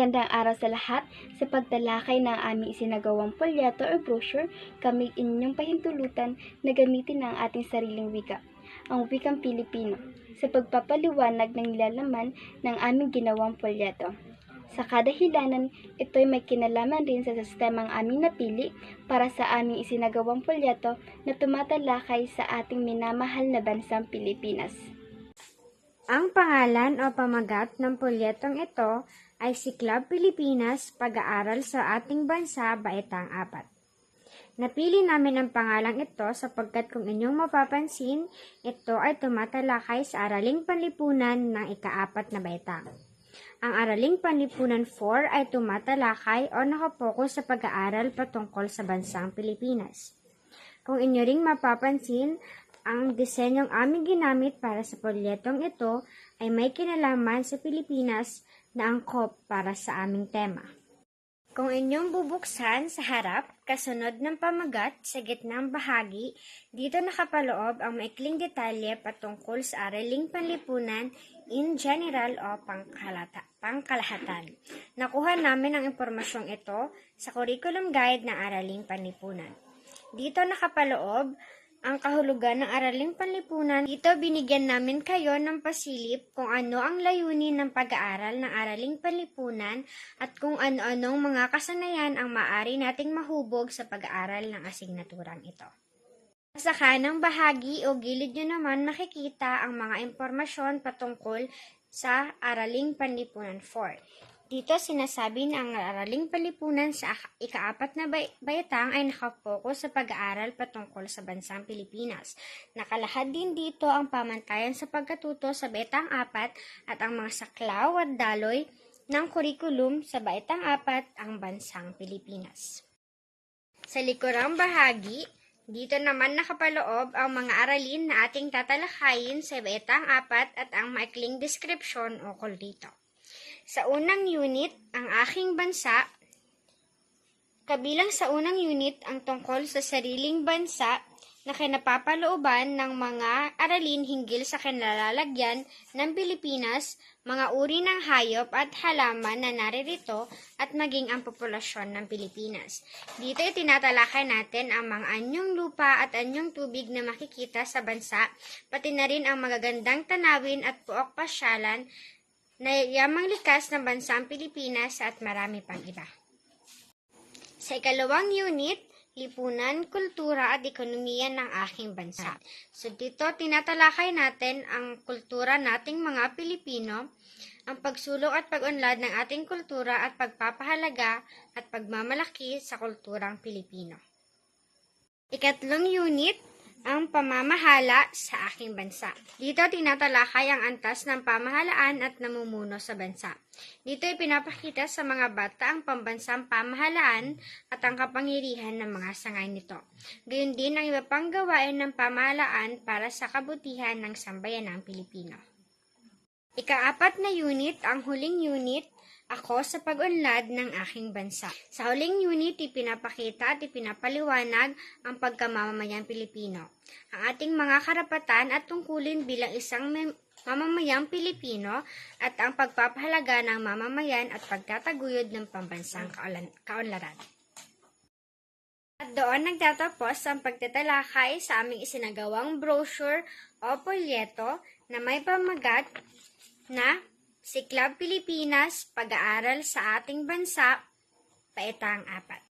Magandang araw sa lahat. Sa pagtalakay ng aming isinagawang polyato o brochure, kami inyong pahintulutan na gamitin ang ating sariling wika, ang wikang Pilipino, sa pagpapaliwanag ng nilalaman ng aming ginawang polyato. Sa kadahilanan, ito'y may kinalaman rin sa sistemang aming napili para sa aming isinagawang polyato na tumatalakay sa ating minamahal na bansang Pilipinas. Ang pangalan o pamagat ng polyetong ito ay Siklab Pilipinas, Pag-aaral sa Ating Bansa, Baetang 4. Napili namin ang pangalang ito sapagkat kung inyong mapapansin, ito ay tumatalakay sa Araling Panlipunan ng ika-4 na baetang. Ang Araling Panlipunan 4 ay tumatalakay o nakapokus sa pag-aaral patungkol sa bansang Pilipinas. Kung inyo ring mapapansin, ang disenyong aming ginamit para sa polyetong ito ay may kinalaman sa Pilipinas na angkop para sa aming tema. Kung inyong bubuksan sa harap, kasunod ng pamagat sa gitnang bahagi, dito nakapaloob ang maikling detalye patungkol sa Araling Panlipunan in general o pangkalahatan. Nakuha namin ang impormasyong ito sa curriculum guide ng Araling Panlipunan. Dito nakapaloob ang kahulugan ng Araling Panlipunan. Dito binigyan namin kayo ng pasilip kung ano ang layunin ng pag-aaral ng Araling Panlipunan at kung ano-anong mga kasanayan ang maaari nating mahubog sa pag-aaral ng asignaturang ito. Sa kanang bahagi o gilid nyo naman makikita ang mga impormasyon patungkol sa Araling Panlipunan 4. Dito sinasabi na ang Araling Panlipunan sa ika-4 na baetang ay nakapokus sa pag-aaral patungkol sa bansang Pilipinas. Nakalahad din dito ang pamantayan sa pagkatuto sa baetang 4 at ang mga saklaw at daloy ng kurikulum sa baetang 4 ang bansang Pilipinas. Sa likurang bahagi, dito naman nakapaloob ang mga aralin na ating tatalakayin sa baetang 4 at ang maikling deskripsyon ukol dito. Sa unang unit, ang aking bansa, kabilang sa unang unit ang tungkol sa sariling bansa na kinapapalooban ng mga aralin hinggil sa kinalalagyan ng Pilipinas, mga uri ng hayop at halaman na naririto at maging ang populasyon ng Pilipinas. Dito itinatalakay natin ang mga anyong lupa at anyong tubig na makikita sa bansa, pati na rin ang magagandang tanawin at puok pasyalan na yamang likas ng bansang Pilipinas at marami pang iba. Sa ikalawang unit, lipunan, kultura at ekonomiya ng aking bansa. So dito tinatalakay natin ang kultura nating mga Pilipino, ang pagsulong at pag-unlad ng ating kultura at pagpapahalaga at pagmamalaki sa kulturang Pilipino. Ikatlong unit, ang pamamahala sa aking bansa. Dito tinatalakay ang antas ng pamahalaan at namumuno sa bansa. Dito ipinapakita sa mga bata ang pambansang pamahalaan at ang kapangyarihan ng mga sangay nito. Gayon din ang iba pang gawain ng pamahalaan para sa kabutihan ng sambayanang Pilipino. Ika-4 na unit, ang huling unit, ako sa pag-unlad ng aking bansa. Sa huling unit, ipinapakita at ipinapaliwanag ang pagkamamamayang Pilipino. Ang ating mga karapatan at tungkulin bilang isang mamamayang Pilipino at ang pagpapahalaga ng mamamayan at pagtataguyod ng pambansang kaunlaran. At doon nagtatapos ang pagtatalakay sa aming isinagawang brochure o polyeto na may pamagat na Siklab Pilipinas, Pag-aaral sa Ating Bansa, Baetang 4.